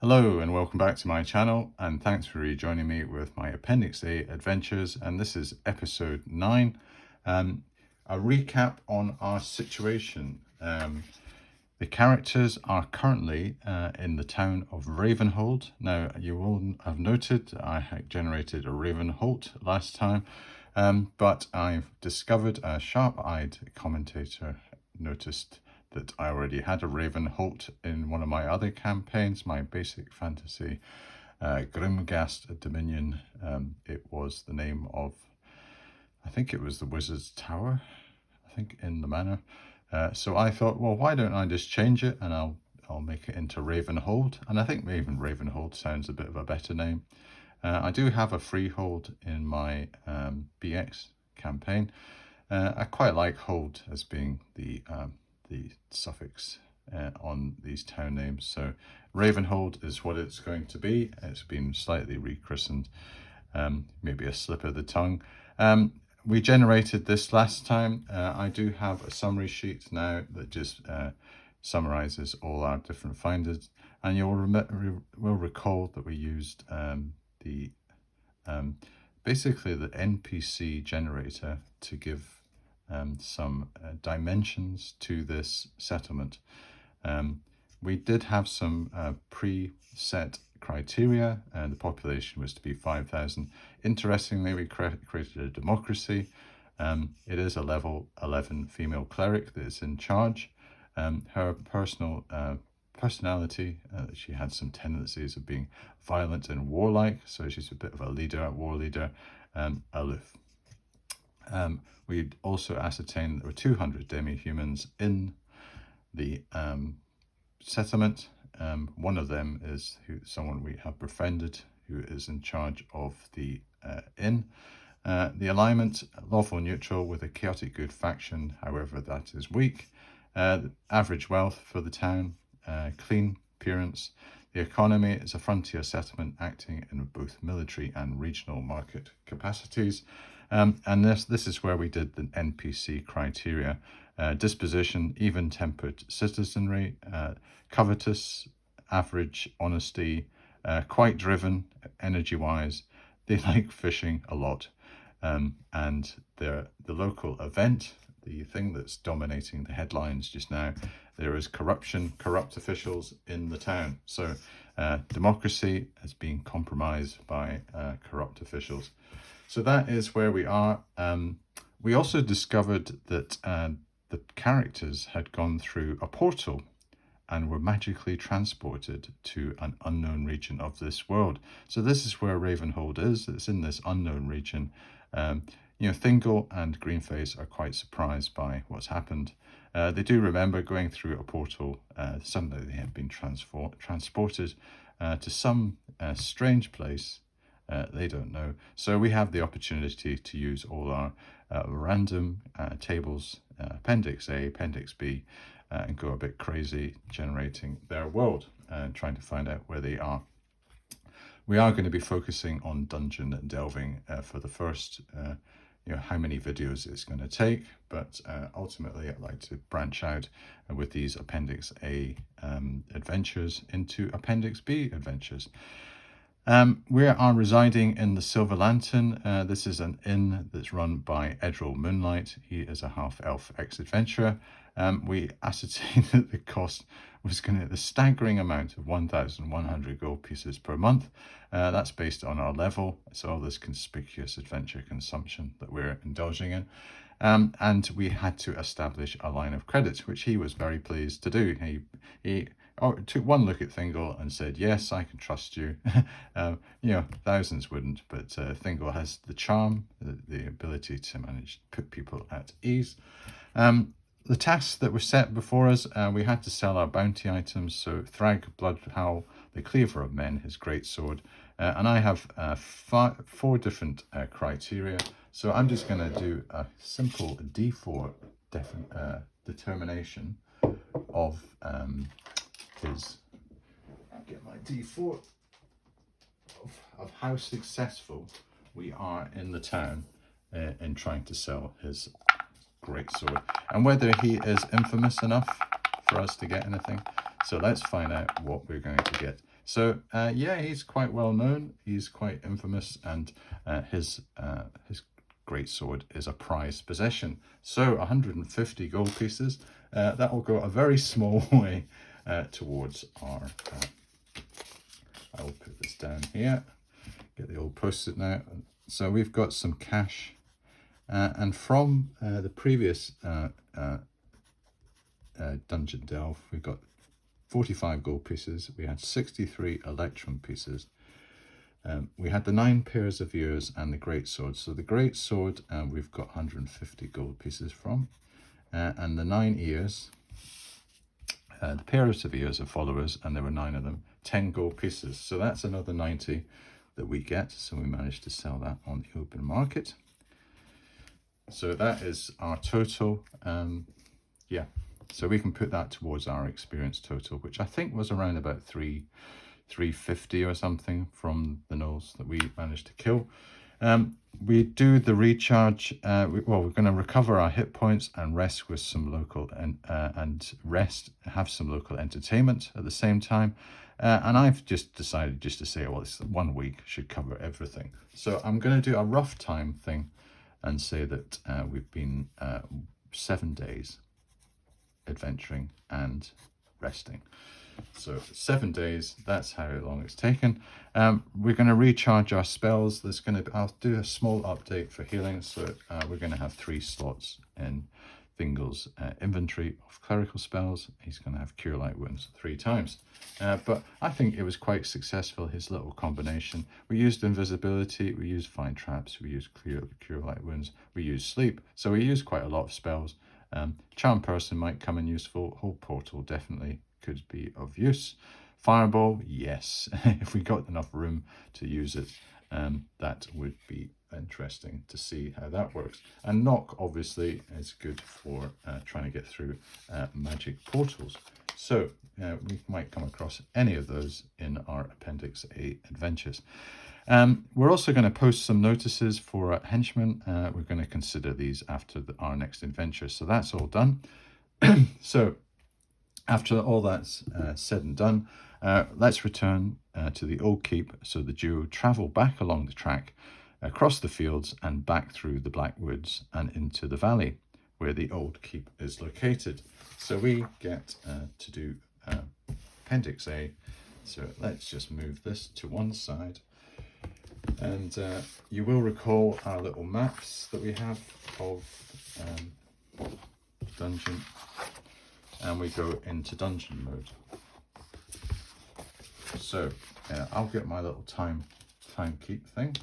Hello and welcome back to my channel, and thanks for rejoining me with my Appendix A adventures, and this is episode 9. A recap on our situation. The characters are currently in the town of Ravenhold. Now, you will have noted I had generated a Ravenhold last time, but I've discovered a sharp-eyed commentator noticed that I already had a Ravenhold in one of my other campaigns, my basic fantasy Grimghast Dominion. It was the name of, I think it was the Wizard's Tower, I think, in the manor. So I thought, well, why don't I just change it and I'll make it into Ravenhold. And I think even Ravenhold sounds a bit of a better name. I do have a freehold in my BX campaign. I quite like hold as being the suffix on these town names. So Ravenhold is what it's going to be. It's been slightly rechristened, maybe a slip of the tongue. We generated this last time. I do have a summary sheet now that just summarizes all our different finders, and you'll will recall that we used basically the NPC generator to give some dimensions to this settlement. We did have some preset criteria, and the population was to be 5,000. Interestingly, we created a democracy. It is a level 11 female cleric that is in charge. Her personality, she had some tendencies of being violent and warlike, so she's a bit of a leader, a war leader, aloof. We'd also ascertained that there were 200 demi-humans in the settlement. One of them is someone we have befriended, who is in charge of the inn. The alignment, lawful neutral with a chaotic good faction, however that is weak. Average wealth for the town, clean appearance. The economy is a frontier settlement acting in both military and regional market capacities. And this is where we did the NPC criteria. Disposition, even-tempered citizenry, covetous, average honesty, quite driven energy-wise. They like fishing a lot. And the local event, the thing that's dominating the headlines just now, there is corruption, corrupt officials in the town. So democracy has been compromised by corrupt officials. So that is where we are. We also discovered that the characters had gone through a portal and were magically transported to an unknown region of this world. So this is where Ravenhold is. It's in this unknown region. Thingol and Greenface are quite surprised by what's happened. They do remember going through a portal. Suddenly they have been transported to some strange place. They don't know. So we have the opportunity to use all our random tables, Appendix A, Appendix B, and go a bit crazy generating their world and trying to find out where they are. We are going to be focusing on dungeon delving for the first, how many videos it's going to take, but ultimately I'd like to branch out with these Appendix A adventures into Appendix B adventures. We are residing in the Silver Lantern. This is an inn that's run by Edril Moonlight. He is a half-elf ex-adventurer. We ascertained that the cost was going to the staggering amount of 1,100 gold pieces per month. That's based on our level, so all this conspicuous adventure consumption that we're indulging in. And we had to establish a line of credit, which he was very pleased to do. He took one look at Thingol and said, yes, I can trust you. Thousands wouldn't, but Thingol has the charm, the ability to put people at ease. The tasks that were set before us, we had to sell our bounty items. So Thrag, Bloodhowl, the Cleaver of Men, his great sword. And I have 4 different criteria. So I'm just going to do a simple D4 determination of get my D4 of how successful we are in the town in trying to sell his great sword, and whether he is infamous enough for us to get anything. So let's find out what we're going to get. So yeah, he's quite well known. He's quite infamous, and his greatsword is a prized possession. So 150 gold pieces. That will go a very small way towards our. I will put this down here. Get the old post-it now. So we've got some cash, and from the previous dungeon delve, we've got 45 gold pieces. We had 63 electrum pieces. We had the 9 pairs of ears and the great sword. So the great sword we've got 150 gold pieces from, and the 9 ears, the pairs of ears are followers, and there were 9 of them, 10 gold pieces. So that's another 90 that we get. So we managed to sell that on the open market. So that is our total. Yeah, so we can put that towards our experience total, which I think was around about 350 or something from the gnolls that we managed to kill. We do the recharge. We're going to recover our hit points and rest with some local have some local entertainment at the same time. And I've just decided just to say, well, it's 1 week, should cover everything. So I'm going to do a rough time thing and say that we've been 7 days adventuring and resting. So 7 days, that's how long it's taken. We're going to recharge our spells. I'll do a small update for healing. So we're going to have 3 slots in Thingol's inventory of clerical spells. He's going to have Cure Light Wounds 3 times. But I think it was quite successful, his little combination. We used invisibility, we used Find Traps, we used Cure Light Wounds, we used Sleep. So we used quite a lot of spells. Charm Person might come in useful. Hold Portal definitely could be of use. Fireball, yes. If we got enough room to use it, that would be interesting to see how that works. And Knock obviously is good for trying to get through magic portals. So we might come across any of those in our Appendix A adventures. We're also going to post some notices for henchmen. We're going to consider these after our next adventure. So that's all done. So after all that's said and done, let's return to the old keep. So the duo travel back along the track, across the fields and back through the Black Woods and into the valley where the old keep is located. So we get to do Appendix A. So let's just move this to one side. And you will recall our little maps that we have of dungeon, and we go into dungeon mode. So I'll get my little time keep thing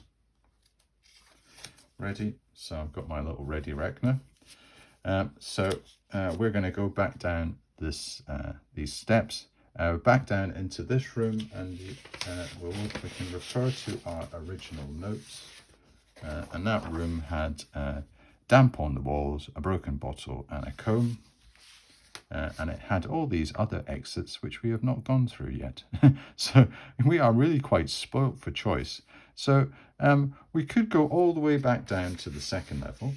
ready. So I've got my little ready reckoner. So we're going to go back down these steps, back down into this room, and we can refer to our original notes. And that room had damp on the walls, a broken bottle, and a comb. And it had all these other exits which we have not gone through yet. So we are really quite spoilt for choice. So we could go all the way back down to the 2nd level,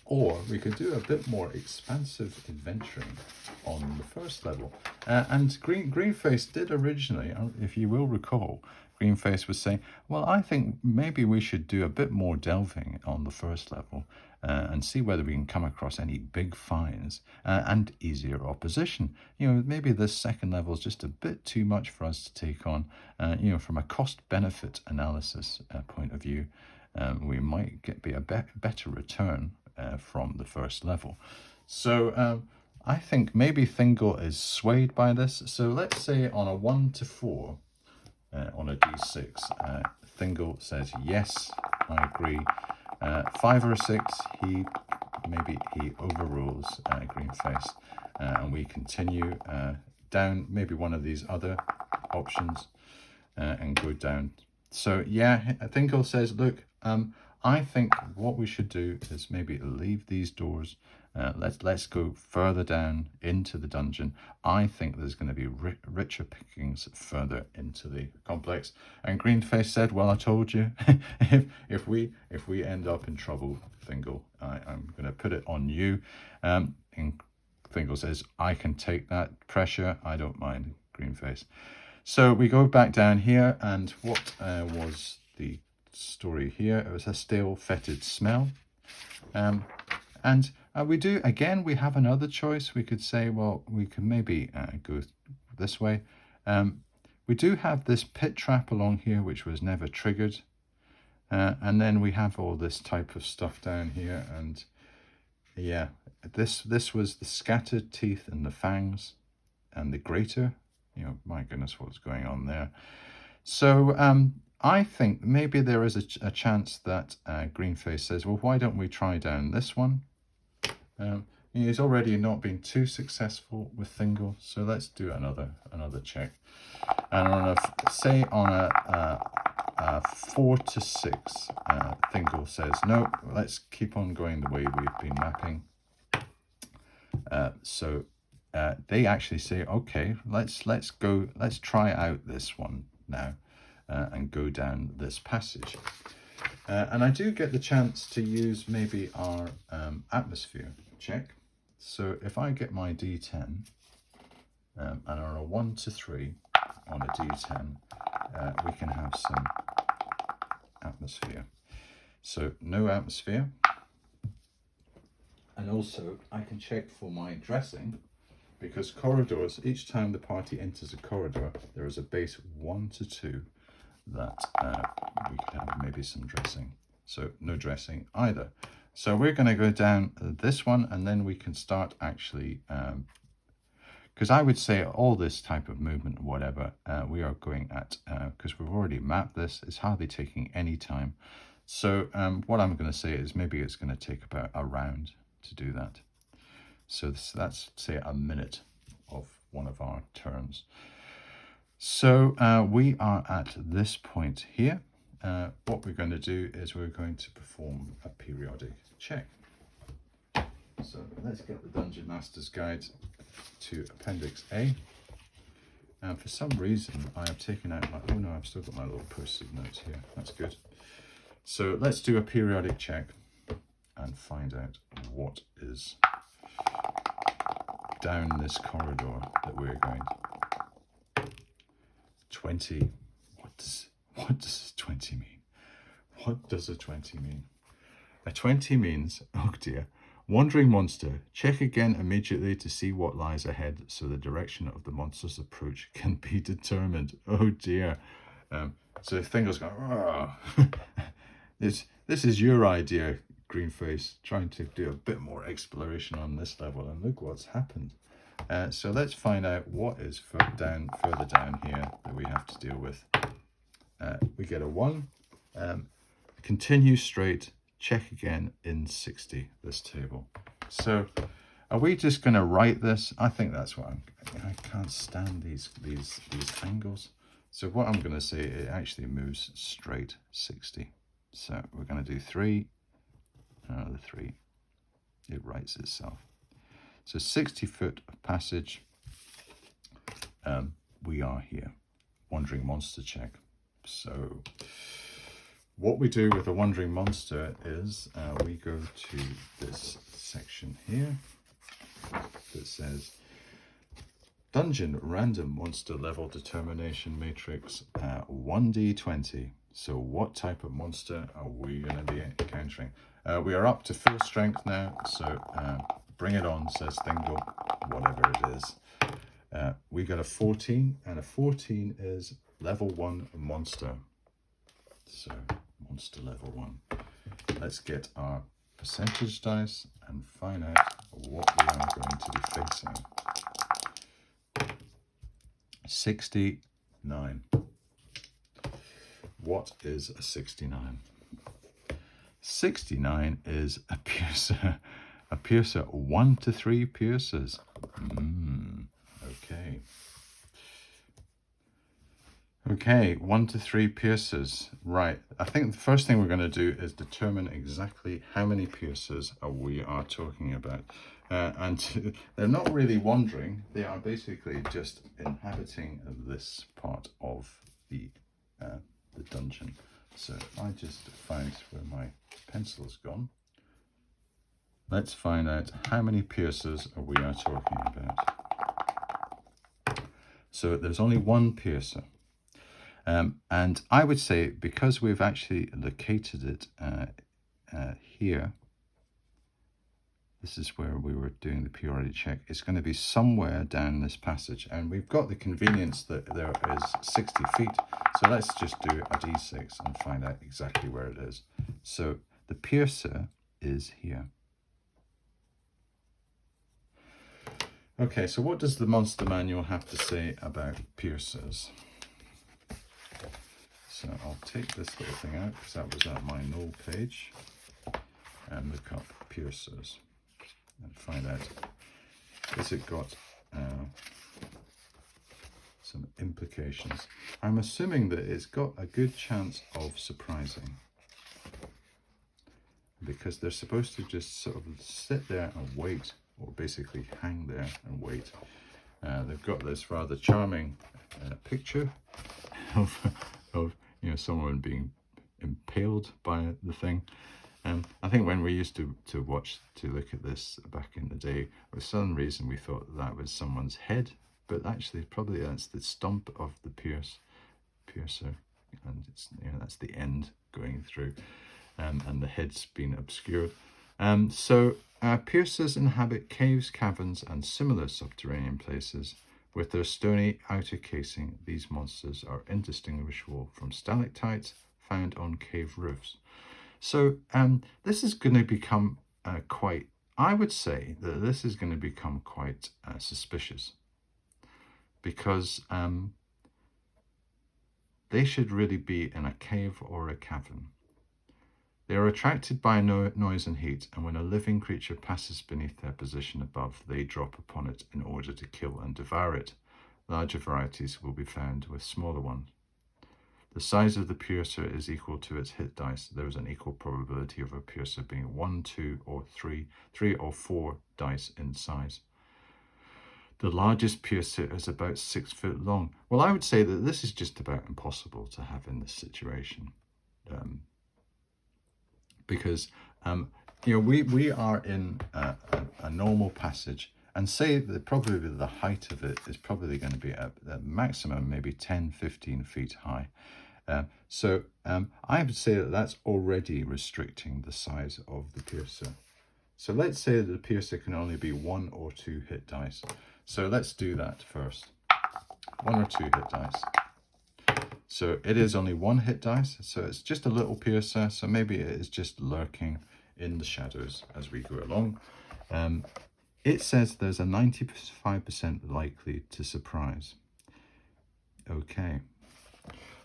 or we could do a bit more expansive adventuring on the 1st level. And Greenface did originally, if you will recall, Greenface was saying, well, I think maybe we should do a bit more delving on the 1st level and see whether we can come across any big finds and easier opposition. You know, maybe this 2nd level is just a bit too much for us to take on. You know, from a cost-benefit analysis point of view, we might be a better return from the 1st level. So I think maybe Thingol is swayed by this. So let's say on a 1 to 4, on a d6, Thingol says, yes, I agree. 5 or 6, he overrules Greenface, and we continue down maybe one of these other options and go down. So yeah, Thingol says, look, I think what we should do is maybe leave these doors. Let's go further down into the dungeon. I think there's going to be richer pickings further into the complex. And Greenface said, well, I told you, if we end up in trouble, Thingol, I'm going to put it on you. And Thingol says, I can take that pressure. I don't mind, Greenface. So we go back down here, and what was the story here? It was a stale, fetid smell. And we do, again, we have another choice. We could say, well, we can maybe go this way. We do have this pit trap along here, which was never triggered. And then we have all this type of stuff down here. And yeah, this was the scattered teeth and the fangs and the grater. You know, my goodness, what's going on there? So I think maybe there is a chance that Greenface says, well, why don't we try down this one? He's already not been too successful with Thingol, so let's do another check. And on say on a 4 to 6, Thingol says, no, let's keep on going the way we've been mapping. So they actually say, okay, let's try out this one now and go down this passage. And I do get the chance to use maybe our atmosphere check. So if I get my D10 and on a 1 to 3 on a D10, we can have some atmosphere. So no atmosphere. And also I can check for my dressing, because corridors, each time the party enters a corridor, there is a base 1 to 2 that we could have maybe some dressing. So no dressing either. So we're going to go down this one, and then we can start actually, because I would say all this type of movement, whatever, we are going at, because we've already mapped this, it's hardly taking any time. So what I'm going to say is maybe it's going to take about a round to do that. So that's, say, a minute of one of our turns. So we are at this point here. What we're going to do is we're going to perform a periodic check. So let's get the Dungeon Master's Guide to Appendix A. And for some reason, I have taken out my... Oh no, I've still got my little post-it notes here. That's good. So let's do a periodic check and find out what is down this corridor that we're going. 20. What does 20 mean? What does a 20 mean? A 20 means, oh dear, wandering monster, check again immediately to see what lies ahead so the direction of the monster's approach can be determined. Oh dear. So Thingol's going, oh. This is your idea, Greenface, trying to do a bit more exploration on this level, and look what's happened. So let's find out what is further down here that we have to deal with. We get a 1, continue straight, check again in 60, this table. So are we just going to write this? I think that's what I can't stand these angles. So what I'm going to say, it actually moves straight 60. So we're going to do 3, another 3. It writes itself. So 60 foot of passage. We are here. Wandering monster check. So what we do with a wandering monster is we go to this section here that says Dungeon Random Monster Level Determination Matrix 1d20. So what type of monster are we going to be encountering? We are up to full strength now, so bring it on, says Thingol, whatever it is. We got a 14, and a 14 is level 1 monster. So monster level 1. Let's get our percentage dice and find out what we are going to be facing. 69. What is a 69? 69 is a piercer. A piercer, 1 to 3 piercers. Okay. Okay, 1 to 3 piercers. Right. I think the first thing we're going to do is determine exactly how many piercers we are talking about. And they're not really wandering. They are basically just inhabiting this part of the dungeon. So I just found where my pencil's gone. Let's find out how many piercers we are talking about. So there's only one piercer. And I would say, because we've actually located it here, this is where we were doing the purity check, it's going to be somewhere down this passage. And we've got the convenience that there is 60 feet. So let's just do a d6 and find out exactly where it is. So the piercer is here. Okay, so what does the monster manual have to say about piercers? So I'll take this little thing out, because that was at my null page, and look up piercers and find out, has it got some implications? I'm assuming that it's got a good chance of surprising, because they're supposed to just sort of sit there and wait, or basically hang there and wait. They've got this rather charming picture of someone being impaled by the thing. I think when we used to look at this back in the day, for some reason we thought that was someone's head, but actually probably that's the stump of the piercer, and it's, that's the end going through, and the head's been obscured. So piercers inhabit caves, caverns, and similar subterranean places. With their stony outer casing, these monsters are indistinguishable from stalactites found on cave roofs. So this is going to become quite, I would say that this is going to become quite suspicious, because they should really be in a cave or a cavern. They are attracted by noise and heat, and when a living creature passes beneath their position above, they drop upon it in order to kill and devour it. Larger varieties will be found with smaller ones. The size of the piercer is equal to its hit dice. There is an equal probability of a piercer being 1, 2, or 3 or 4 dice in size. The largest piercer is about 6 foot long. Well, I would say that this is just about impossible to have in this situation. Because we are in a normal passage, and say that probably the height of it is probably going to be at the maximum maybe 10-15 feet high. So I would say that that's already restricting the size of the piercer. So let's say that the piercer can only be 1 or 2 hit dice. So let's do that first. 1 or 2 hit dice. So it is only 1 hit dice, so it's just a little piercer, so maybe it is just lurking in the shadows as we go along. It says there's a 95% likely to surprise. Okay.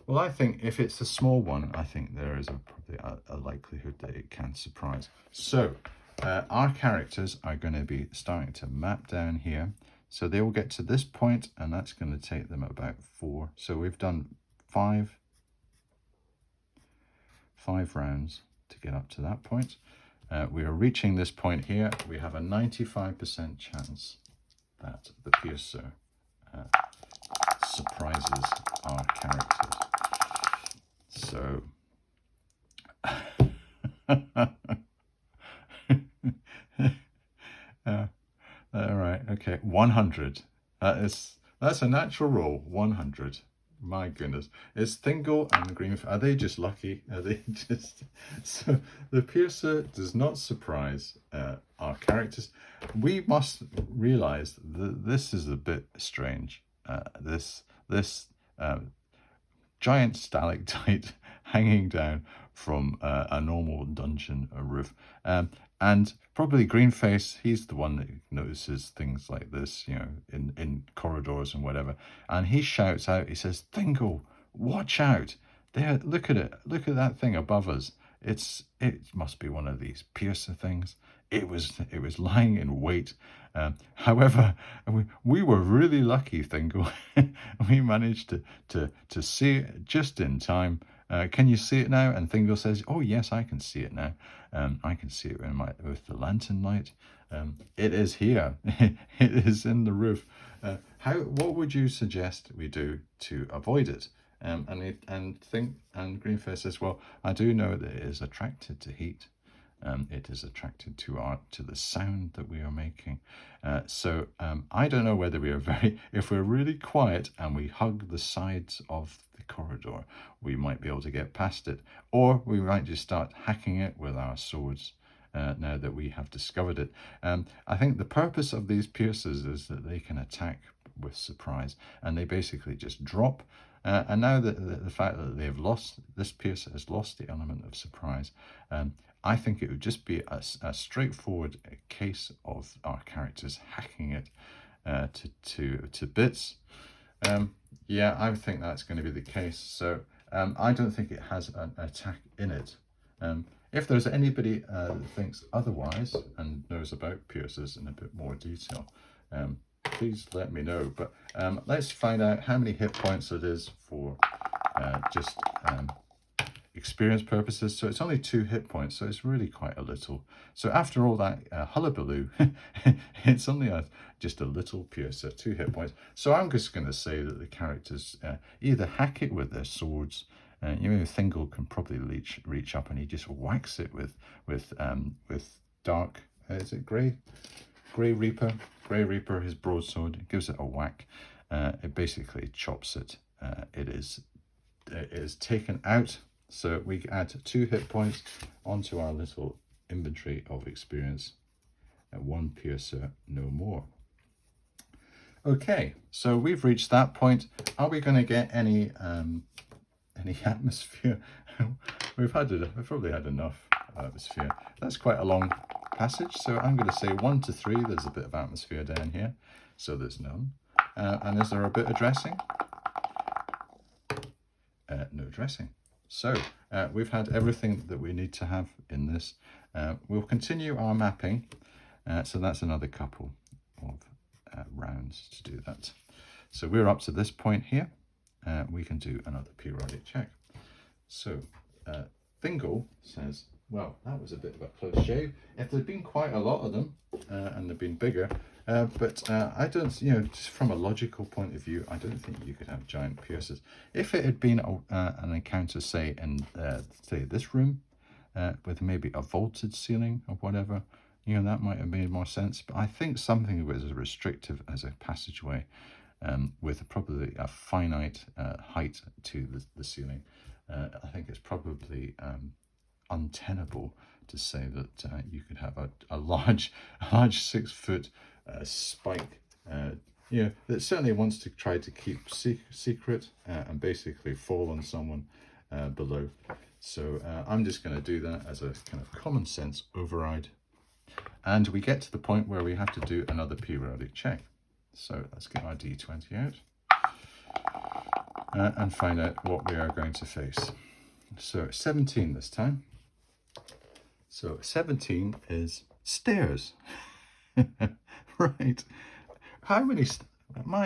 Well, I think if it's a small one, I think there is probably a likelihood that it can surprise. So our characters are going to be starting to map down here. So they will get to this point, and that's going to take them about 4. So we've done 5 rounds to get up to that point. We are reaching this point here. We have a 95% chance that the piercer surprises our characters. So all right, okay, 100. That's a natural roll. 100. My goodness, it's Thingol and Green. Are they just lucky? Are they just... So the piercer does not surprise our characters. We must realize that this is a bit strange. This giant stalactite hanging down from a normal dungeon roof, and probably Greenface, he's the one that notices things like this, in corridors and whatever, and he shouts out, he says, "Thingol, watch out! There, look at it, look at that thing above us. It must be one of these piercer things." It was lying in wait. However, we were really lucky, Thingol. We managed to see it just in time. Can you see it now? And Thingol says, "Oh yes, I can see it now. I can see it with the lantern light. It is here. It is in the roof. What would you suggest we do to avoid it?" And Greenface says, "Well, I do know that it is attracted to heat. It is attracted to the sound that we are making. So I don't know whether we are if we're really quiet and we hug the sides of the corridor, we might be able to get past it, or we might just start hacking it with our swords. Now that we have discovered it. I think the purpose of these piercers is that they can attack with surprise, and they basically just drop. And now that the fact that this piercer has lost the element of surprise, I think it would just be a straightforward case of our characters hacking it to bits. Yeah, I think that's going to be the case. So I don't think it has an attack in it. If there's anybody that thinks otherwise and knows about piercers in a bit more detail, please let me know. But let's find out how many hit points it is for just experience purposes. So it's only 2 hit points, so it's really quite a little. So after all that hullabaloo, it's only just a little piercer, 2 hit points. So I'm just going to say that the characters either hack it with their swords. Thingol can probably reach up and he just whacks it with dark. Is it Grey Reaper? Grey Reaper, his broadsword, gives it a whack. It basically chops it. It is taken out. So we add 2 hit points onto our little inventory of experience. 1 piercer, no more. Okay, so we've reached that point. Are we going to get any atmosphere? We've probably had enough atmosphere. That's quite a long passage, so I'm going to say 1 to 3. There's a bit of atmosphere down here, so there's none. And is there a bit of dressing? No dressing. So we've had everything that we need to have in this. We'll continue our mapping, so that's another couple of rounds to do that. So we're up to this point here. We can do another periodic check. So Thingol says, well, that was a bit of a close shave. If there'd been quite a lot of them and they'd been bigger, but I don't, just from a logical point of view, I don't think you could have giant piercers. If it had been an encounter, say, in this room with maybe a vaulted ceiling or whatever, that might have made more sense. But I think something that was as restrictive as a passageway with probably a finite height to the ceiling, I think it's probably untenable to say that you could have a large 6-foot spike, that certainly wants to try to keep secret and basically fall on someone below. So I'm just going to do that as a kind of common sense override. And we get to the point where we have to do another periodic check. So let's get our D20 out and find out what we are going to face. So 17 this time. So 17 is stairs. Right. How many...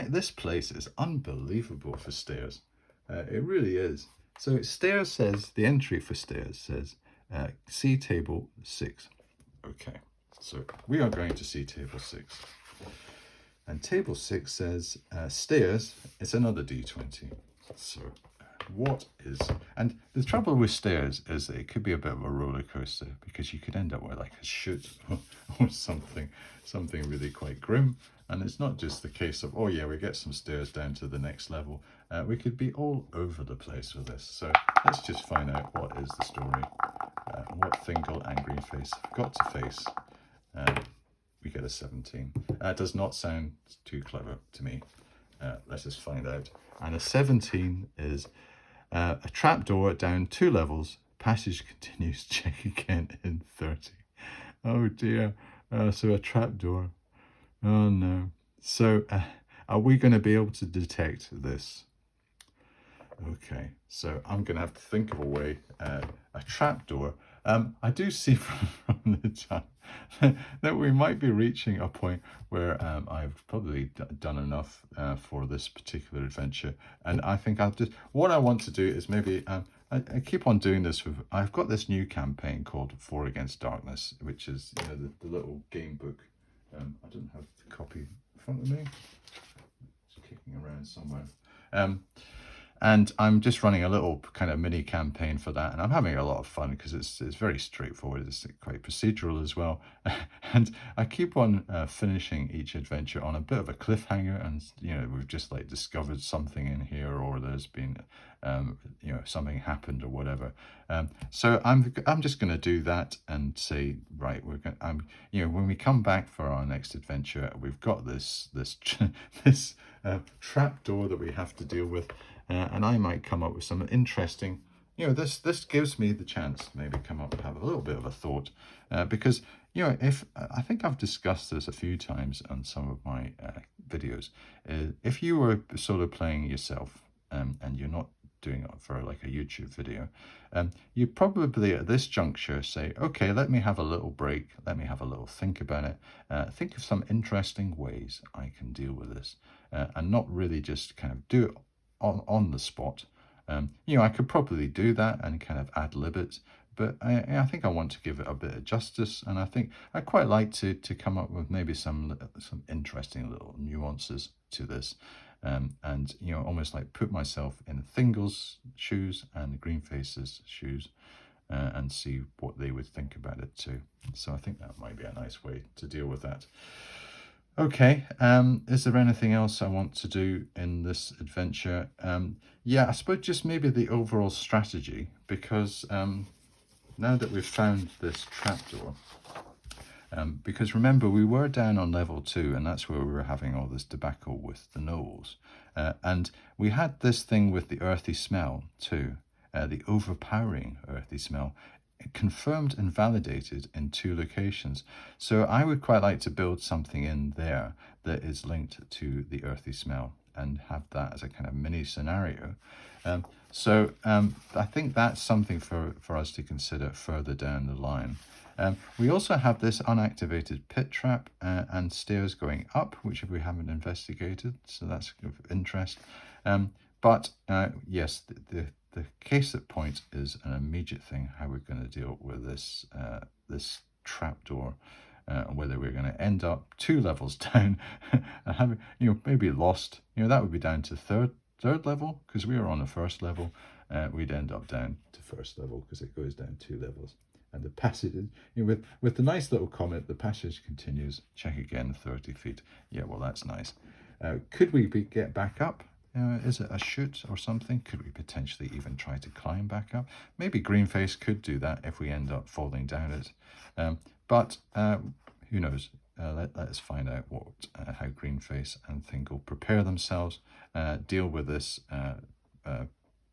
this place is unbelievable for stairs. It really is. So stairs says, the entry for stairs says, see table 6. Okay. So we are going to see table 6. And table 6 says stairs, it's another D20. So what is... And the trouble with stairs is that it could be a bit of a roller coaster, because you could end up with like a chute or something really quite grim. And it's not just the case of, oh yeah, we get some stairs down to the next level. We could be all over the place with this. So let's just find out what is the story. What Thingol and Greenface have got to face. We get a 17. That does not sound too clever to me. Let's just find out. And a 17 is a trapdoor down 2 levels. Passage continues. Check again in 30. Oh dear. So a trapdoor. Oh no. So are we going to be able to detect this? Okay. So I'm going to have to think of a way. A trapdoor. I do see from the chat that we might be reaching a point where I've probably done enough for this particular adventure, and I think what I want to do is maybe I keep on doing this with. I've got this new campaign called 4 Against Darkness, which is the little game book. I don't have the copy in front of me. It's kicking around somewhere. And I'm just running a little kind of mini campaign for that, and I'm having a lot of fun because it's very straightforward. It's quite procedural as well, and I keep on finishing each adventure on a bit of a cliffhanger. And we've just like discovered something in here, or there's been something happened or whatever. So I'm just going to do that and say, right, we're going. When we come back for our next adventure, we've got this this trap door that we have to deal with. And I might come up with some interesting, this gives me the chance to maybe come up and have a little bit of a thought, because, if I think I've discussed this a few times on some of my videos, if you were solo playing yourself, and you're not doing it for like a YouTube video, you probably at this juncture say, okay, let me have a little break, let me have a little think about it, think of some interesting ways I can deal with this, and not really just kind of do it on the spot. I could probably do that and kind of ad-lib it, but I think I want to give it a bit of justice, and I think I'd quite like to come up with maybe some interesting little nuances to this, and almost like put myself in Thingle's shoes and Greenface's shoes, and see what they would think about it too. So I think that might be a nice way to deal with that. Okay, is there anything else I want to do in this adventure? Yeah, I suppose just maybe the overall strategy, because now that we've found this trapdoor, because remember, we were down on level 2, and that's where we were having all this debacle with the gnolls. And we had this thing with the earthy smell too, the overpowering earthy smell, confirmed and validated in 2 locations. So I would quite like to build something in there that is linked to the earthy smell and have that as a kind of mini scenario. So I think that's something for us to consider further down the line. We also have this unactivated pit trap and stairs going up, which we haven't investigated, so that's of interest. But yes, the case at point is an immediate thing, how we're going to deal with this this trapdoor, whether we're going to end up 2 levels down and having, maybe lost, that would be down to third level, because we were on the 1st level, we'd end up down to 1st level because it goes down 2 levels. And the passage, with the nice little comment, the passage continues, check again, 30 feet. Yeah, well, that's nice. Could we get back up? Is it a chute or something? Could we potentially even try to climb back up? Maybe Greenface could do that if we end up falling down it. But who knows? Let's find out how Greenface and Thingol prepare themselves, deal with this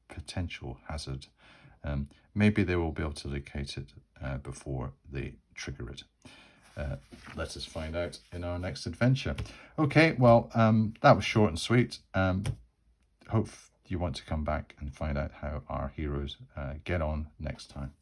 potential hazard. Maybe they will be able to locate it before they trigger it. Let us find out in our next adventure. Okay, well, that was short and sweet. Hope you want to come back and find out how our heroes get on next time.